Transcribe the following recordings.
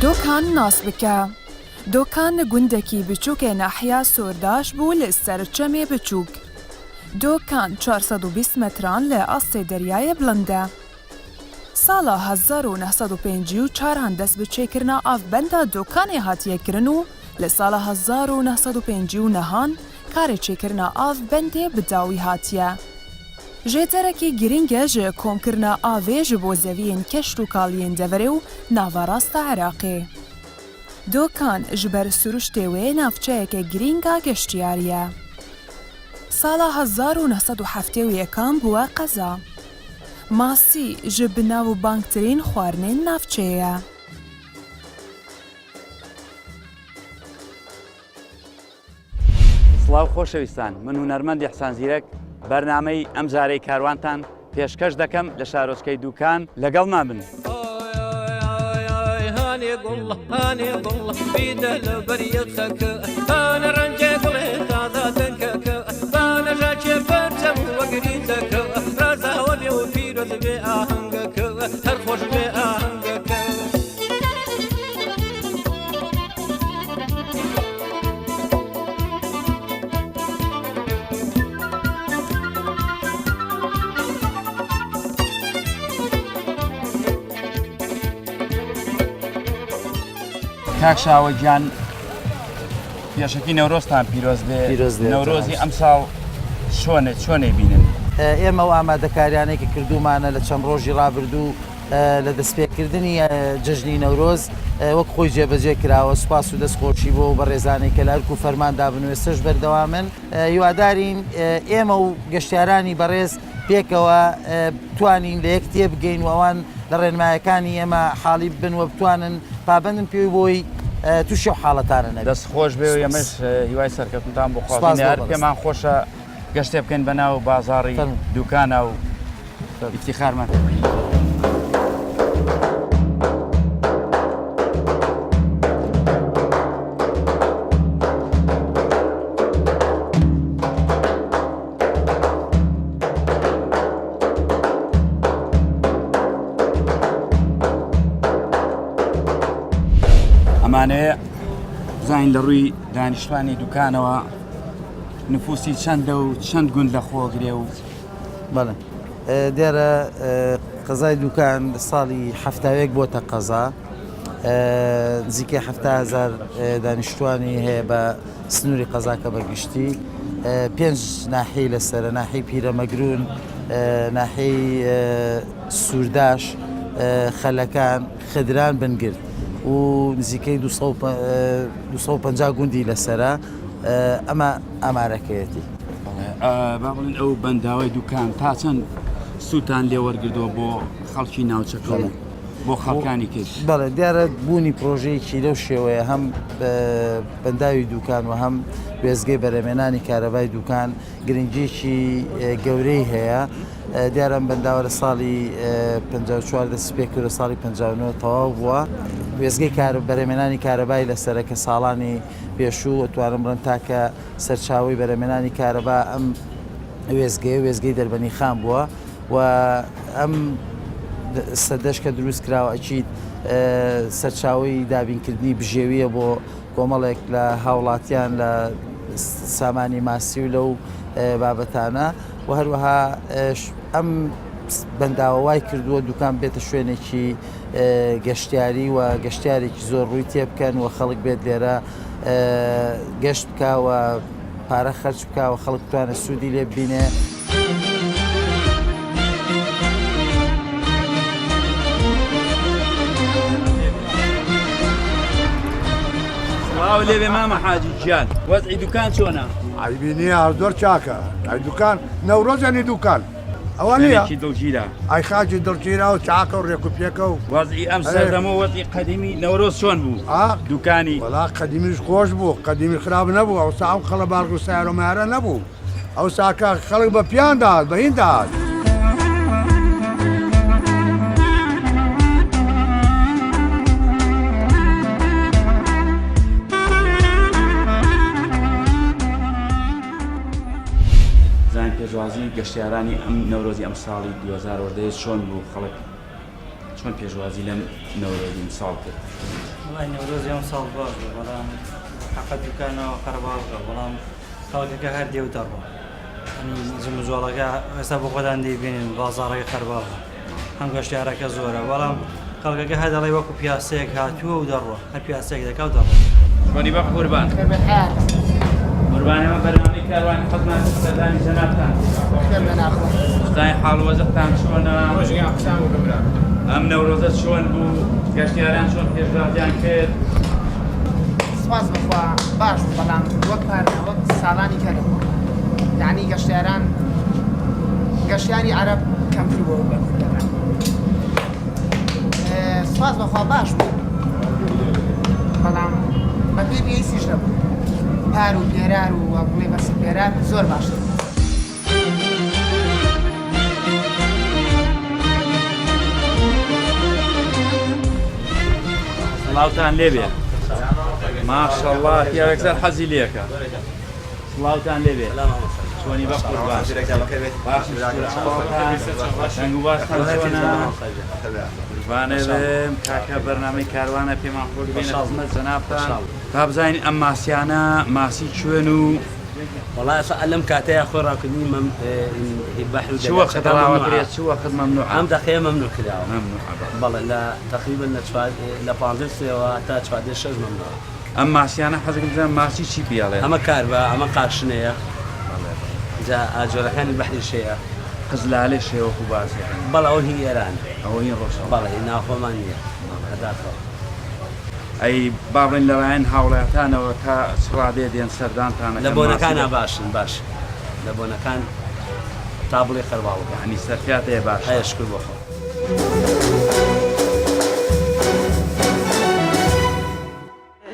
دۆکان ناس بکە. دۆکان گوندێکی بچووکێ ناحیا سۆرداش بوو لە سەرچەمێ بچووک. دۆکان 420 متران لە ئاستێ دەریایە بڵندە. ساڵا 1954 هەندەست بچێکردنا ئافبەندا دۆکانێ هاتیەکردن و لە ساڵا 1959 کارێ چێکردنا ئافبەندێ بداوی هاتیە. ژێتەرەکی گرینگە ژە کۆمکردنا ئاوێ ji بۆ زەویên کەشت و کاڵیên deverê û navarast a Iraqê. Dokan ji ber siruştê wê navçeyeke girîng a geştiyarî ye. Sala 1971 bûye qeza. Masî ji binavbangtirîn xwarinên navçeyê ye. سڵاو خۆشەویستان، من هونەرمەندی حسان زیرەک بەرنامەی ئەم جارەی کاروانتان پێشکەش دەکەم لە شارۆچکەی دوکان لەگەڵ مابن. کاک شاوەگیان پێشەکی نەورۆزتان پیرۆز بێ. نەورۆزی ئەم ساڵ چۆنێ بینن؟ ئێمە و ئامادەکاریانێکی کردومانە لە چەند ڕۆژی ڕابردوو لە دەستپێکردنی جژنی نەورۆز وەک خۆی جێبەجێ کراوە. سوپاس و دەستخۆشی بۆ بە ڕێزانەی کە لە هەرکو فەرماندا بنوێستەش بەردەوامن. هیوادارین ئێمە و گەشتیارانی بەڕێز پێکەوە بتوانین لە یەک تێ بگەین و ئەوان لە ڕێنمایەکانی ئێمە حاڵی بن و بتوانن پابندن پێوی بۆی تووشی و حاڵەتانە نەبێت. دەست خۆش بێ و ئێمەش هیوای سەرکەوتنتان بۆ خواستین. هەر پێمان خۆشە گەشتێ بکەین بەناو بازاڕی دوکانە و ئیفتیخارمان. ئەمانەیە بزانین لە ڕووی دانیشتوانی دوکانەوە نفوسی چەندە و چەند گوند لە خۆگرێ و بەڵێ دیارە قەزای دوکان ساڵی هەفتاوێک بۆتە قەزا. نزیکەی 7,000 دانیشتوانی هەیە بە سنووری قەزاکە بەگشتی. 5 ناحەی لەسەرە، ناحەی پیرەمەگرون، ناحەی سوورداش، خەلەکان، خدران، بنگرد و نزیکەی 250 گوندی لەسرە. ئەمە ئامارەکەیەتی. با بڵێن ئەو بەنداوای دوکان تا چەند سووتان لێ وەرگردووە بۆ خەڵکی ناوچەکە بۆ خەڵکانی کەش؟ بەڵێ دیارە بوونی پرۆژەیەکی لەو شێوەیە هەم بەنداوی دوکان و هەم وێزگەی بەرهەمێنانی کارەبای دوکان گرنگیەکی گەورەی هەیە. دیارە بەنداوە لە ساڵی 54 دەست پێ کرد، ساڵی 59 تەواو بووە. وێزگەی بەرهەمێنانی کارەبای لەسەرە کە ساڵانی پێشوو توانم بڵێن تاکە سەرچاوی بەرهەمێنانی کارەبا ئەم وێزگەی دەربەنی خام بووە و ئەم سەدەش کە دروست کراوە ئەچیت سەرچاوی دابینکردنی بژێویە بۆ کۆمەڵێک لە هاوڵاتیان لە سامانی ماسی و لەو بابەتانە و هەروەها ئەم بەنداوەوای کردووە دوکان بێتە شوێنێکی گەشتیاری و گەشتیارێکی زۆر ڕووی تێبکەن و خەڵک بێت لێرە گەشت بکەوە، پارە خەرج بکەوە، خەڵک بتوانە سوودی لێ ببینێ. سڵاو لێبێ مامە حاجی گیان، وەزعی دوکان چۆنە؟ عیبی نییە، زۆر چاکە. ئەی دوکان نەورۆزەنی دوکان ئەوە نییە دڵگیرە، ئەی خاجی دڵگیرە و چاکە و ڕێک و پێکە و وەزعی ئەم سەردەمە وەزعی قەدیمی نەورۆز چۆن بوو؟ دوکانی وەڵا قەدیمیش خۆش بوو، قەدیمی خراپ نەبوو. ئەو سا ئەو خەڵە باڵغ و سایارۆمایارە نەبوو. ئەو ساکە خەڵک بە پیان داهات، بە هین داهات. پێشوازی گەشتیارانی ئەم نەورۆزی ئەم ساڵی 2010 چۆن بوو؟ خەڵک چۆن پێشوازی لەم نەورۆزی ساڵ کرد وڵای نەورۆزی ئەم ساڵ باش بوو بەڵام حەقە دوکانەوە قەرباڵغا بەڵام خەڵکەکە هەر دێو دەڕۆ ئەنی زمزۆڵەکە ئێستا بۆ خۆدان دەیبینین بازاڕەکە قەرباڵغا هەم گەشتیارەکە زۆرە بەڵام خەڵکەکە هەر دەڵێ وەکو پیاسەیەک هاتووە و دەڕۆ هەر پیاسەیەک دەکا و دەڕۆ بۆنی بە قوربان قوربانەوە بەرنامەی کاروانی خزمەت سەردانی جەنابتان ستای حاڵ وەزەقتان چۆنە ئەم نەورۆزە چۆن بوو گەشتیاران چۆن پێشبڕکێیان کرد سپاس بخوا باش بوو بەڵام وەک پارە وەک ساڵانی کەرە یعنی گەشتیاران گەشتیاری عەرەب کەمتر بوو بە کوردەکان سپاس بخوا باش بوو بەڵام بە پێی پێویستیش نەبوو پار و پێرار و وەڵێ بەرسی پێرار زۆر باشتر سڵاوتان لێبێ ماشەڵڵا پیاوێکزار حەزی لێکە سڵاوتان لێبێ چۆنی بە قوربان دەنگ و باستان چۆنە قوربانێ بێم کاکە بەرنامەی کاروانە پێمان خۆش بێنە خزمەت جەنابتان با بزانین ئەم ماسیانە ماسی کوێن و والله لم كاتيا خورا كني بحر شو وقت راوتريت شو وقت ممنوع عم دقيقة ممنوع كده ممنوع بالله لا تقريبا نتفاد لا باندس وحتى تفاد الشج ممنوع اما ماسيانا حزق بزاف ماسي شي بياله اما كاربا اما قاشنيه جا اجر كان البحر الشيء قزلاله شي وخباس يعني بالله هو هي ايران او هي روسيا بالله هنا خومانيه هذا اي بابن لراين هاولاتانا وتا سرادي دين سردانتانا لبونا كان باش لبونا كان طابلي خرباو يعني سرفيات يا باش اي شكر بخو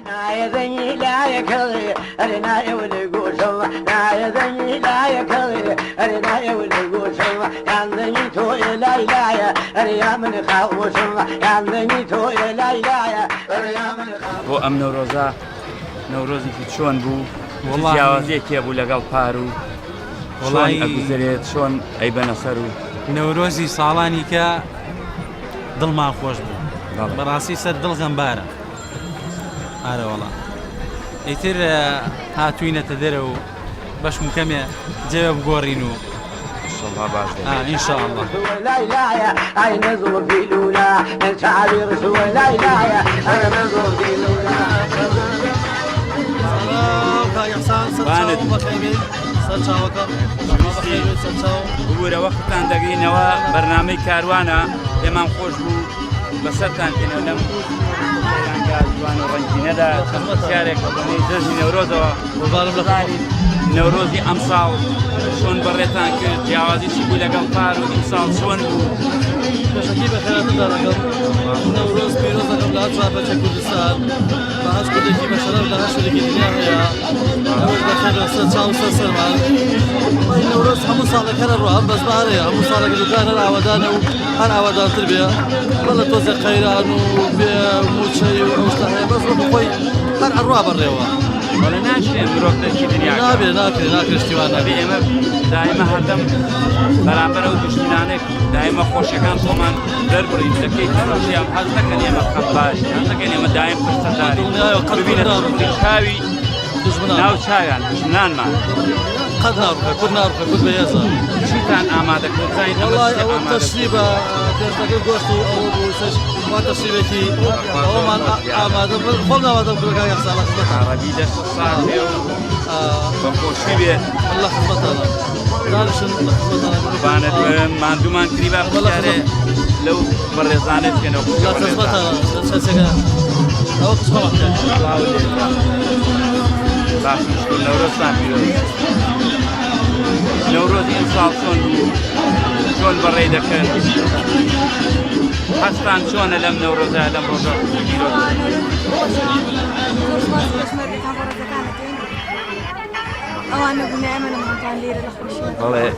نايذني لا يكذي أرنا يولي قوسوا نايذني لا يكذي أرنا يولي قوسوا يانذني تو إلى إلى أريا من خاوسوا يانذني تو إلى إلى أريا من بو أم نوروزي في شون بو والله جیاوازیەکی بوو لەگەڵ پار و شۆن ئەگوزرێت شۆن ئەیبەنە سەر و نەورۆزی ساڵانی کە دڵمان خۆش بوو بەڕاستی سەر دڵ غەمبارە ئارەوەڵا ئیتر هاتووینەتە دەرە و بەشم کەمێ جێوە بگۆڕین و إن شاء الله لا إله أي نزور في لولا الشعبي رسول لا إله أي نزور في لولا ببوورە وەختتان دەگەینەوە بەرنامەی کاروانە پێمان خۆش بوو بەسەرتان کێنەوە لەم جوان و ڕەنگینەدا سیارێک دەژی نەورۆزەوە بەڵێن نەورۆزی ئەمساڵ چۆن بەڕێتان کرد جیاوازیشی بوو لەگەڵ پار و ئیمساڵ چۆن بوو پێشەکی بەخێراتەدا لەگەڵ نەورۆز پیرۆز دەکەم لە هەچوار بەچە کوردستان بە هەش کودێکی بەشەرەف لە هەر شوێنێکی دنیا هەیە ئەوەش بەخێر سەر چاو سەر سەرمان نەورۆز هەموو ساڵێکەرە ڕوە هەم بەزبارەیە هەموو ساڵێک دوکان هەر ئاوادانە و هەر ئاوادانتر بێ بەڵە تۆزێک قەیران و بێ موچەی و ئەوشتا هەیە بەس بخۆی هەر ئەڕوا بەڕێوە ولا ناشرين بروك دشي دنيا ناكل اشتوان نبي إما دائما هدم برابر أو دشمنانك دائما خوش كان طمان دربري لكي تروشي أم حزتك أن يما خباش حزتك أن يما دائم خشتداري ببينة تشاوي ناو شاويان دشمنان ما قد نارك كل بيازا شيطان آمادك وزاين والله أول تشريبة تشتغل قوشتي أو بوسش ما تشريبتي أو من آمادة قلنا ما تقول كذا يحصل عربي درس الصافي بخوشي به الله خدمتنا دارش الله خدمتنا بانت ما عندهم كريبا بشارة لو برزانت كنا الله خدمتنا شاسكنا أو تسمع باش نشكر نوروز نبيروز نوروز إنسان شون بري دكان حسن شون لم نوروز لم روزا والله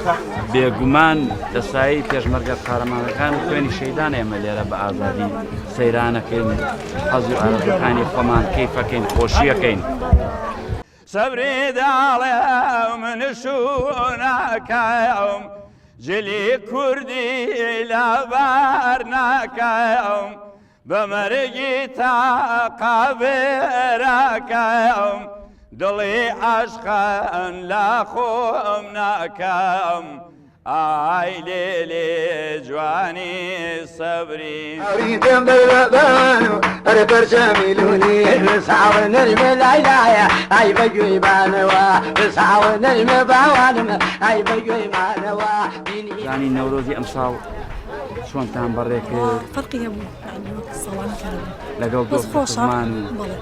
بێگومان دەسایی پێشمەرگە قارەمانەکان خوێنی شەیدان ئێمە لێرە بە ئازادی سەیرانەکەین حەزی عەرەبەکانی خۆمان کەیفەکەین خۆشیەکەین سەبری داڵێ من شوونەکەم جلی کوردی لەبەر ناکەم بەمەرگی تاقابێرەکەم دڵی عاشقان لە خۆم ناکەم ئای لێلێ جوانی سەبری أريدم بالبانو أري برجميلوني بسعون الملايلايا أي بجوي بانوا بسعون المباوانم أي بجوي بانوا زانی نەورۆزی ئەمساڵ چۆنتان بەڕێکرد فەرقی هەبوو ساڵانی کارەوە لەگەڵ بەس خۆشە دۆستمان و بەڵێ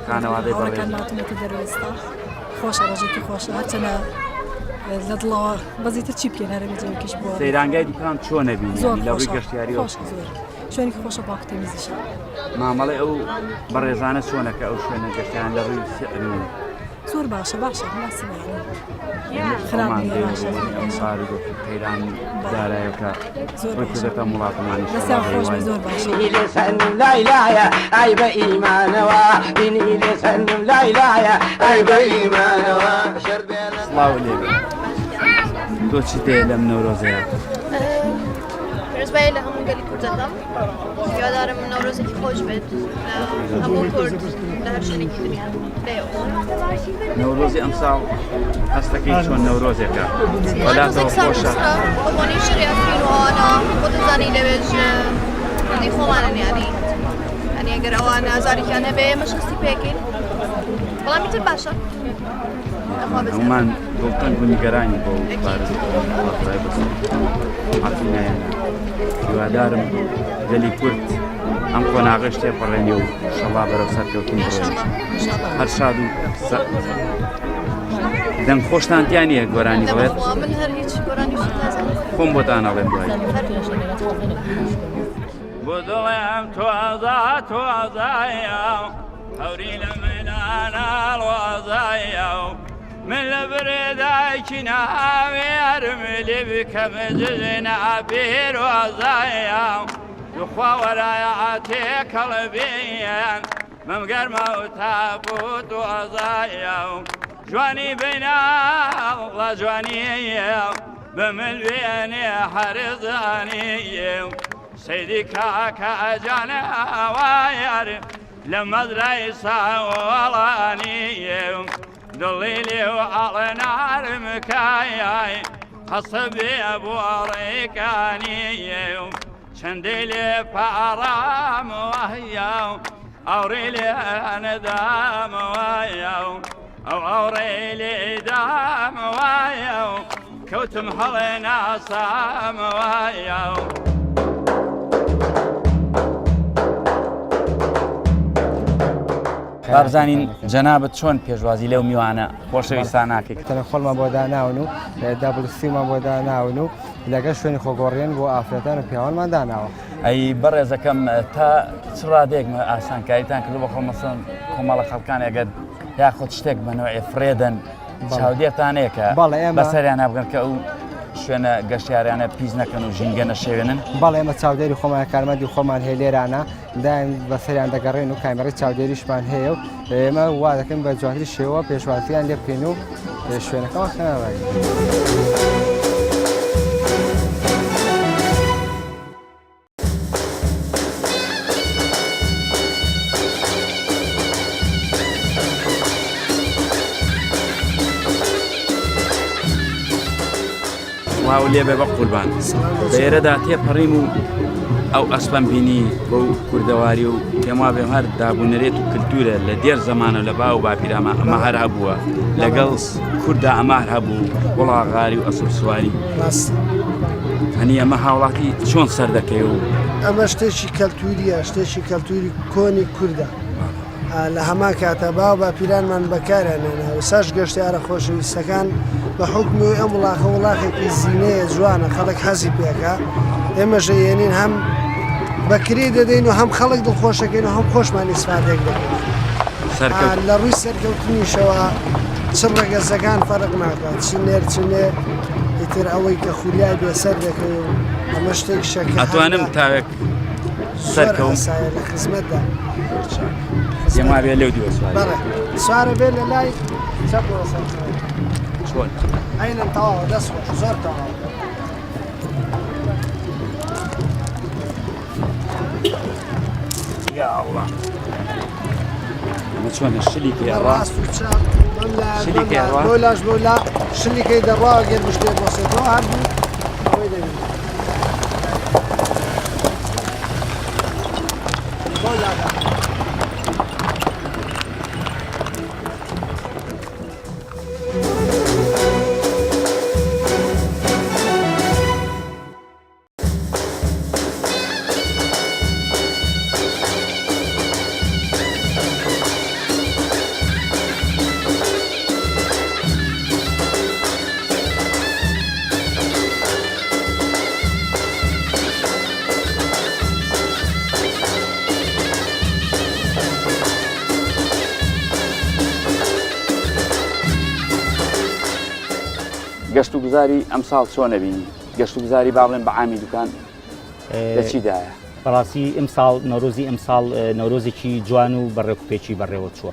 خانەوادەی هەوڵەکان بەڕێز ماتونەتە دەروێستا خۆشە ڕۆژێکی خۆشە هەرچەنە لە دڵەوە بەزیتر چی بکەین هەرە جەوەکیش بووە سەیرانگای دوکان چۆنە زۆر بینی لە ڕووی خۆشە گەشتیاریەوە خۆشە زۆر شوێنی خۆشە باکتێمیزیشە مامەڵی ئەو بەڕێزانە چۆنەکە ئەو شوێنە گەشتیان لە ڕووی زۆر باشە باسی خراپ نییە باشە ئەمساری قەیران دارایەکە زۆر ڕووی کردەکە وڵاتمانی لەسیان خۆشە زۆر باشە لسنم لا إله أي بإيمان وإني لسنم لا إله أي بإيمان وشربنا سڵاو لێبێ تۆ چی دێ لەم نەورۆزەیە ڕێزبای لە هەموو گەلی کوردەکەم هیوادارم نەورۆزێکی خۆش بێت لە هەموو کورد لە هەر شوێنێکی دنیا لێەوە نەورۆزی ئەمساڵ هەستەکەی چۆن نەورۆزێکە وەلاتەوە خۆشە بۆنی شری ئەفرین و ئەوانە بۆ دەزانی لەوێژ کوردی خۆمانن یانی ئەگەر ئەوانە ئازاریان هەبێ مەشستی پێکەین بەڵام تر باشە هەمومان گڵتەنگ و نیگەرانی بۆ هاتوونایە هیوادارم گەلی کورد ئەم قۆناغی شتێ پەڕێنێ و شەڵا بەرەو سەرکەوتن بڕۆژ هەر شاد و دەنگ خۆشتان تیانە گۆرانی بڵێت من هەر هیچ گۆرانی خۆم بۆتان ئەڵێم دوای بۆ دڵێم تۆزایە هەوری لە مناناڵوازایە من لە برێدایکی ناوێرم لێ بکەم جژێنە ئاپێرۆزایە دوخوا وەرایە ئاتێکەڵ بێن مەم گەرمە و تابوت وەزایە جوانی بیناڵە جوانیە بە من وێنێ هەرزانیە سەیدی کاکە ئەجانە وایار لە مەزرای ساوەڵانیە دڵی لێ و ئاڵێنارمکایای قەسە بێ بۆ ڕێکانیە چەندەی لێ پاڕامەوەهە ئەوڕێ لێ نەدامەوەیە ئەو ئەوڕێ لێدامەوەیە کەوتم هەڵێ ناسامەوەیە بابزانین جەنابەت چۆن پێشوازی لەو میوانە خۆشەویستان ناکەیت خۆڵمان بۆ داناون و دابلسیمان بۆ داناون و لەگەڵ شوێنی خۆگۆڕێن بۆ ئافرەتان و پیاوانمان داناوە ئەی بەڕێزەکەم تا چڕادێکمە ئاسانکاریتان کرد بە خۆمەسن کۆمەڵە خەڵکان ئەگەر یاخود شتێک بنەوەی فرێدەن چاودێتانەیەکە بەسەریان نابگەن کە ئەو شوێنە گەشتیاریانە پیس نەکەن و ژینگە نەشێوێنن بەڵێ ئێمە چاودێری خۆمان کارمەندی خۆمان هەیە لێرانە دایان بەسەریان دەگەڕێن و کامێرەی چاودێریشمان هەیە و ئێمە وا دەکەن بە جوانتری شێوە پێشوازیان لێ بکەین و شوێنەکەمان خەنەوەی واو لێبێ بە قوربان بەێرەدا تێپەڕیم و ئەو ئەسپەم بینی بۆ کوردەواری و پێم وا بێم هەر دابوونەرێت و کللتورە لە دێر زمانە لە باو باپیرامە ئەمە هەر هەبووە لەگەڵ کووردا ئەمار هەبوو وڵاغاری و ئەسوب سواری هەنی ئەمە هاوڵاتی چۆن سەر دەکەی و ئەمە شتێکی کەلتوریە شتێکی کەلتوری کۆنی کووردە لە هەما کاتە باو باپیرانمان بەکارێنێنە ساش گەشتیارە خۆشەویستەکان بە حکمی ئەم وڵاخە وڵاخێکی زیینەیە جوانە خەڵک حەزی پێەکە ئێمەژە یێنین هەم بەکری دەدەین و هەم خەڵک دڵخۆشەکەین و هەم خۆشمان ئیسفادێک دەکەین لە ڕووی سەرکەوتنیشەوە چ ڕێگەزەکان فەرق ناکات چ نێر چ نێ ئیتر ئەوەی کە خولیای بێسەر دەکەی و ئەمە شتێک شەکە ئەتوانم تاوێک سەرکەوم لە خزمەتدا ئێمە بێ لەو دووە سوارە بێ لە لای چەپ چۆن ئەینەن تەواوە دەست خۆش زۆر تەواو الله ئەمە چۆنە شلیکی هەوا ڕاست و چاپ شلیکی هەوا بۆ لاش بۆ لا شلیکەی دەڕوا گەر بشتێ بۆسێتەوە هەردوو ئەوەی دەبێت بۆ لادا گەشت و گوزاری ئەم ساڵ چۆن نەبینی گەشت و گوزاری با بڵێن بە عامی دوکان لە چیدایە بەڕاستی ئەم ساڵ نەورۆزی ئەم ساڵ نەورۆزێکی جوان و بەڕێکوپێکی بەڕێوە چووە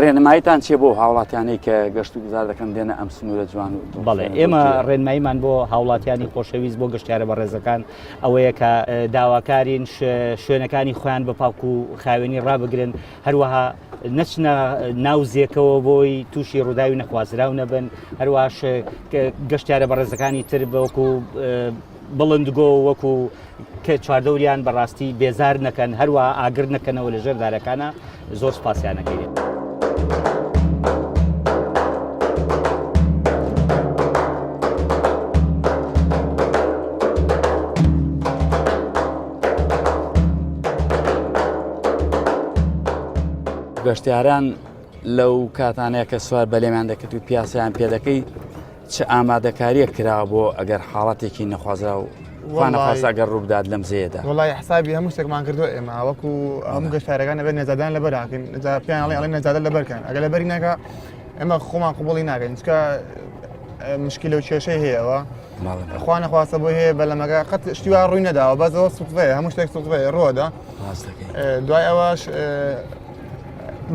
ڕێنماییتان چێ بۆ هاوڵاتیانەی کە گەشت و گوزار دەکەن دێنە ئەم سنوورە جوان و بەڵێ ئێمە ڕێنماییمان بۆ هاوڵاتیانی خۆشەویست بۆ گەشتیارە بە ڕێزەکان ئەوەیە کە داواکارین شوێنەکانی خۆیان بە پاک و خاوێنی ڕابگرن هەروەها نەچنە ناوزیەکەوە بۆی تووشی ڕووداوی نەخوازراو نەبن هەروەهاش گەشتیارە بە ڕێزەکانی تر بەوەکو بڵندگۆ وەکو کە چواردەوریان بەڕاستی بێزار نەکەن هەروە ئاگر نەکەنەوە لە ژێر دارەکانە زۆر سپاسیانەکەین. گەشتیاران لەو کاتانەیە کە سوار بەلێمان دەکەوێت و پیاسیان پێ دەکەی چه ئامادەکاریە کراوە بۆ ئەگەر حاڵەتێکی نەخوازرا و خوانەخواست ئەگەر ڕووبدات لەم زێدا وڵی حسابی هەموو شتێکمان کردو ئێمە وەکو هەموو گەشتارەکان ئەبێت نێزادان لەبەراکەین پیانڵی ئەڵێ نێزادە لەبەرکەن ئەگەر لەبەری ناکە ئێمە خۆمان قوبڵی ناکەین چکە مشکلە و کێشەی هەیەەوە خوا نەخواستە بۆ هەیە بەلەمەگە قەت شتیوا ڕووی نەداوە بەزەوە سوتڤەیە هەموو شتێک سوتڤەیە ڕۆدا دوای ئەوەش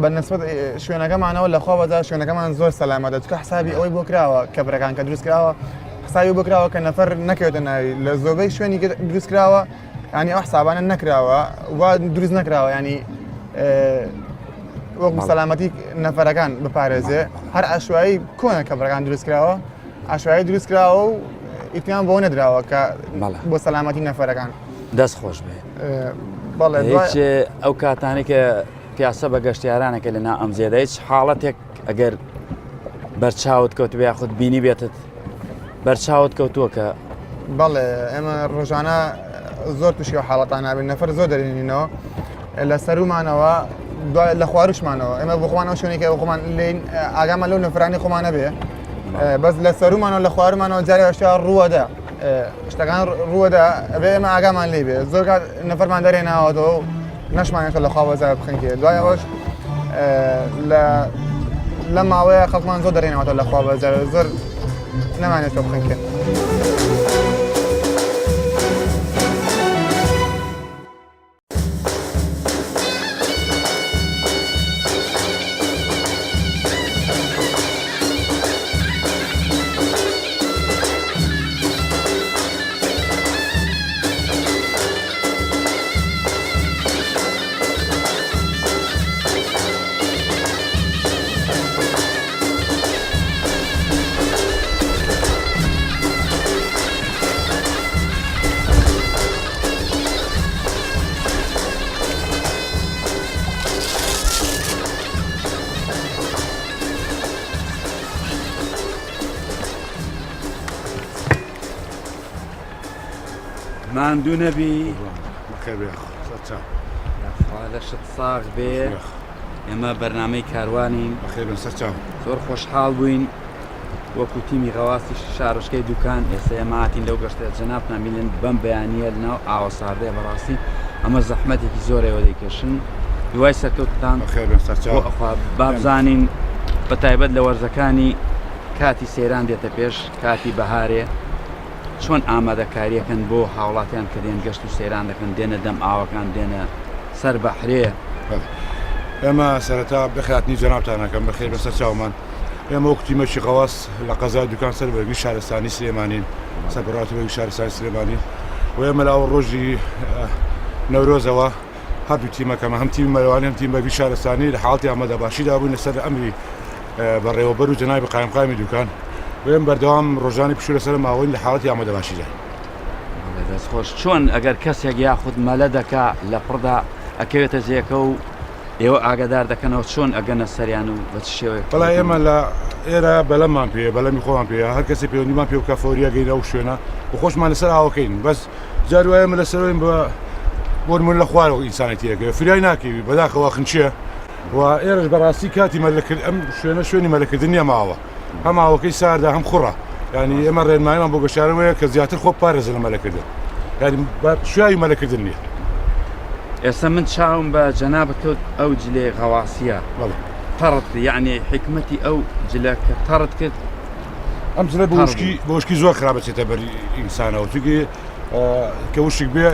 بە نسبەت شوێنەکەمانەوە لەخوا بەدا شوێنەکەمان زۆر سەلامەتە چکە حسابی ئەوەی بۆ کراوە کەبرەکان کە دروست کراوە حسابی بۆ کراوە کە نەفەر نەکەوێتە ناوی لە زۆربەی شوێنی دروست کراوە ینی ئەو حسابانە نەکراوە وا دروست نەکراوە ینی وەکو سەلامەتی نەفەرەکان بپارێزێ هەر ئاشوایی کۆنە کەبرەکان دروست کراوە ئاشوایی دروست کراوە و ئیتیان بۆ نەدراوە کە بۆ سەلامەتی نەفەرەکان دەست خۆش بێ هیچ ئەو کاتانی کە پیاسە بە گەشتیارانەکە لەنا ئەم زێدە هیچ حاڵەتێک ئەگەر بەرچاوت کەوتبێ یاخود بینی بێتت بەرچاوت کەوتووە کە بەڵێ ئێمە ڕۆژانە زۆر تووشی و حاڵەتان نابین نەفەر زۆر دەرێنینەوە لە سەرومانەوە لە خواروشمانەوە ئێمە بۆ خۆمانەوە شوێنێکە خۆمان لێن ئاگامان لەو نەفرانی خۆمانە بێ بەس لە سەرومانەوە لە خوارمانەوە جارێ هەشتا ڕووەدا شتەکان ڕووەدا ئەبێ ئێمە ئاگامان لێ بێ زۆر کات نەفەرمان دەرێناوەتەوە نەشمانێتە لە خوا بەزار بخنکێ دوای ئەوەش لە ماوەیە خەڵکمان زۆر دەرێنەوەتەوە لە خوا بەزار زۆر نەمانێتەوە بخنکێ. ماندوو نەبی لە شت ساغ بێ ئێمە بەرنامەی کاروانین زۆر خۆشحاڵ بووین وەکو تیمی غەواسی شارۆچکەی دوکان ئێستا ئێمە هاتین لەو گەشتە جەناب نامینن بەم بەیانیە لەناو ئاوە ساردەیە بەڕاستی ئەمە زەحمەتێکی زۆرەوە دەیکەشن دوای سەرکەوتتان بابزانین بە تایبەت لە وەرزەکانی کاتی سەیران دێتە پێش کاتی بەهارێ چۆن ئامادەکاریەکەن بۆ هاوڵاتیان کە دێن گەشت و سەیران دەکەن دێنە دەم ئاوەکان دێنە سەر بەحرێ ئێمە سەرەتا بخاتنی جەنابتانەکەم بەخێر بەسەر چاومان ئێمە وەکو تیمەکی غەواس لە قەزای دوکان سەر بەرگی شارستانی سلێمانین سەربڕاتی بەرگی شارستانی سلێمانی و ئێمە لە ئەو ڕۆژی نەورۆزەوە هەردوو تیمەکەمە هەم تیمی مەلەوانی هەم تیم بەبی شارستانی لە حاڵی ئامادە باشیدا بووین لەسەر ئەمری بەڕێوەبەر و جەنابی قایمقامی دوکان وێم بەردەوام ڕۆژانی پشوو لەسەر ماوەین لە حاڵەتی ئامادە باشیدا دەستخۆش چۆن ئەگەر کەسێک یاخود مەلە دەکا لە پڕدا ئەکەوێتە جێەکە و ئێوە ئاگادار دەکەنەوە چۆن ئەگەنە سەریان و بە چ شێوەیە بەڵای ئێمە لە ئێرە بەلەممان پێ بەلەمی خۆمان پێ هەر کەسی پەیوەندیمان پێ و کە فۆریە گەینە و شوێنە و خۆشمان لەسەر ئاوەکەین بەس جار وایە ئێمە لەسەرۆین بە بۆرمون لە خوارەوە ئینسانێتیەکە فریای ناکەوی بەداخەوە خنچیە و ئێرەش بەڕاستی کاتی مەلەکرد ئەم شوێنە شوێنی مەلەکردنی ئەماوە هەم ئاوەکەی ساردا هەم خوڕە ینی ئێمە ڕێنماییمان بۆ گەشتیارەوەیە کە زیاتر خۆ پارێزە لە مەلەکردن ینی شوایی مەلەکردن نییە ئێستا من چاوم بە جەنابەت کەوت ئەو جلێ غەواسیە تەڕت یعنی حکمەتی ئەو جلەکە تەڕت کرد ئەم جلە بۆشکی زۆر خراپەچێتە بەری ئینسانەوە چونکی کە وشک بێ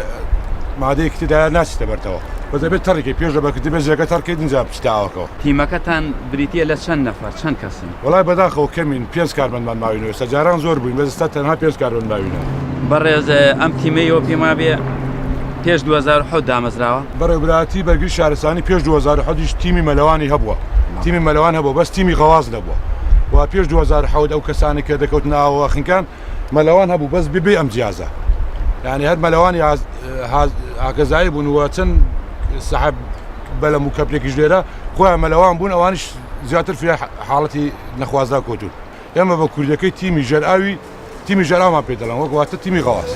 مادەیەکی تێدا ناچێتە بەرتەوە بەدەبێت تەڕێکی پێش لە بەکردی بێ جێگە تەڕکەیت اینجا بچتاوەکەوە تیمەکەتان بریتە لە چەند نەفەر چەند کەسن وڵای بەداخەوە کەمین 5 کارمەندمان ماوینەوە سەجاران زۆر بووین بەستا تەنها 5 کارمەند ماوینەوە بەڕێز ئەم تیمەیەوە پێما بێ پێش 2010 دامەزراوە بەڕێوبراتی بەرگری شارستانی پێش 2010 تیمی مەلەوانی هەبووە تیمی مەلەوان هەبووە بەس تیمی غەواز نەبووە و پێش 2010 ئەو کەسانی کە دەکەوت ناوە خینکان مەلەوان هەبوو بەس ببێ ئەم جیازە یعنی هەر مەلەوانی ئاگەزایی بوون و چەند سەحب بەلەم و کەپێکیش لێرە خۆیان مەلەوان بوون ئەوانش زیاتر فێ حاڵەتی نەخوازدا کۆتون ئێمە بە کوردەکەی تیمی ژەرئاوی تیمی ژەرئاومان پێ دەڵێن وەک واتە تیمی غەواز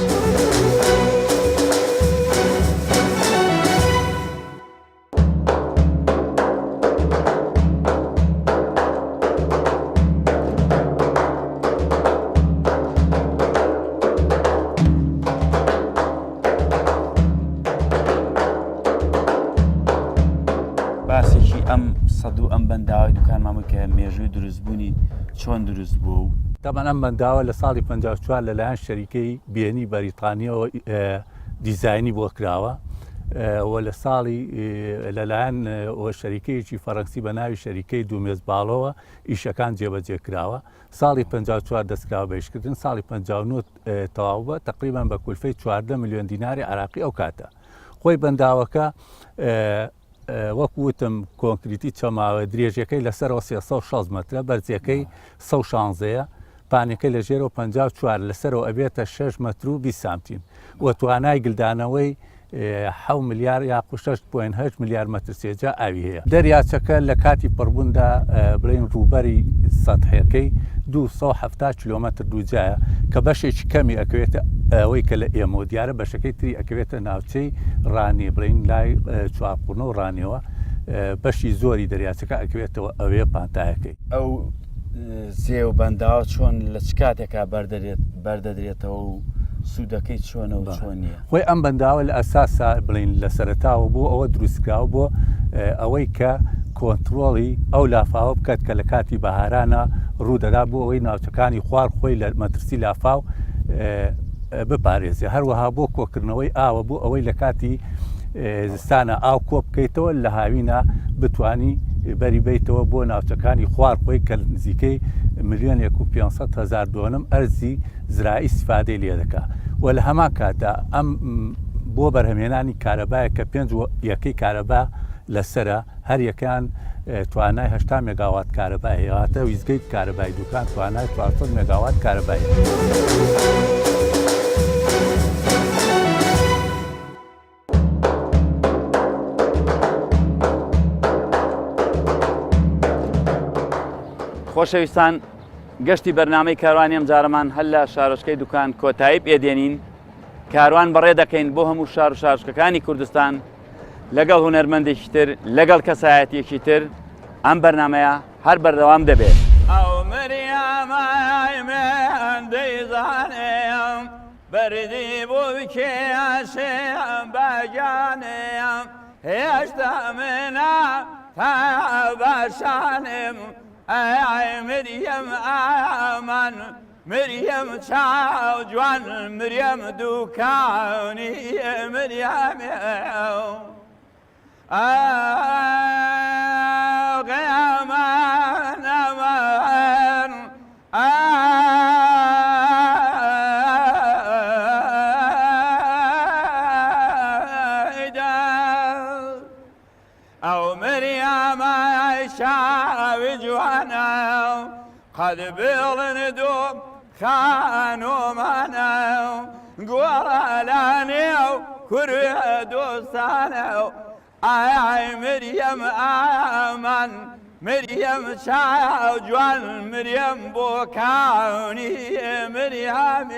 باسێکی ئەم سەد و ئەم بەنداوای دوکان مامە کە مێژووی دروستبوونی چۆن دروست بوو و تامان ئەم بەنداوە لە ساڵی 54 لەلایەن شەریکەی بێنی بەریتانیەوە دیزایانی بۆ کراوە و لە ساڵی لەلایەن شەریکەیەکی فەڕەنسی بە ناوی شەریکەی دوومێز باڵەوە ئیشەکان جێبەجێ کراوە ساڵی 54 دەستکراوە بەیشکردن ساڵی 59 تەواو بە تقریبان بە کولفەی 14 میلیۆن دیناری عراقی ئەو کاتە خۆی بەنداوەکە وەکوتم کۆنکریتی چەماوە درێژەکەی لەسەرەوە 360 مەترە بەرزیەکەی 116ەیە پانەکەی لە ژێرەوە 54 لەسەرەوە ئەبێتە 6 مەتر و 20 سانتیم و توانای گلدانەوەی 7 میلیار یا 6.8 میلیار مەتر سێجا ئاوی هەیە دەریاچەکە لە کاتی پڕبووندا بڵین ڕووبەری سەتحەکەی 270 کیلۆمەتر دووجایە کە بەشێکی کەمی ئەکەوێتە ئەوەی کە لە ئێمە دیارە بەشەکەی تری ئەکەوێتە ناوچەی ڕانی بڵین لای چوارقورنە و ڕانیەوە بەشی زۆری دەریاچەکە ئەکەوێتەوە ئەوێ پانتایەکەی ئەو زێ و بەنداوە چۆن لە چ کاتێکا بەردەدرێتەوە و سوودەکەی چۆنە و چۆن نییە خۆی ئەم بەنداوە لە ئەساسا بڵین لە سەرتاوە بۆ ئەوە دروستکراوە بۆ ئەوەی کە کۆنتترۆڵی ئەو لافاوە بکات کە لە کاتی بەهارانە ڕوودەدا بۆ ئەوەی ناوچەکانی خوار خۆی لە مەترسی لافاو بپارێزی هەروەها بۆ کۆکردنەوەی ئاوە بۆ ئەوەی لە کاتی زستانە ئاو کۆ بکەیتەوە لە هاوینە بتانی بەری بیتەوە بۆ ناوچەکانی خوار خۆی کە نزیکەی 1,500,000 دۆنم ئەرزی زراعی سفادەی لێ دەکا و لە هەما کاتا ئەم بۆ بەرهەمێنانی کارەبایە کە 5 یەکەی کارەبا لەسرە هەر یەکان توانای 80 مێگاوات کارەبای هاتە ویزگەی کارەبای دوکان توانای 400 مێگاوات کارەبای خۆشەویستان گەشتی بەرنامەی کاروانی ئەم جارەمان هەل لە شارۆچکەی دوکان کۆتایی پێدێنین کاروان بەڕێ دەکەین بۆ هەموو شار و شارچکەکانی کوردستان لەگەڵ هونەرمەندێکی تر لەگەڵ کەسایەتیەکی تر ئەم بەرنامەیە هەر بەردەوام دەبێت ئەو مریەمای من دەیزانێم بەردی بۆ بکێشێم بەجانێم هێشتا منە تا باشانم ئای مریەم ئامان مریەم چاو جوان مریەم دووکانی مریەمێ قیامان ئەمان أو مريم عيشة جوانا قد بيضن دوم خانو مانا قولاني كري دوستانو آي مريم آمن مريم شاو جوان مريم بوكاوني مريم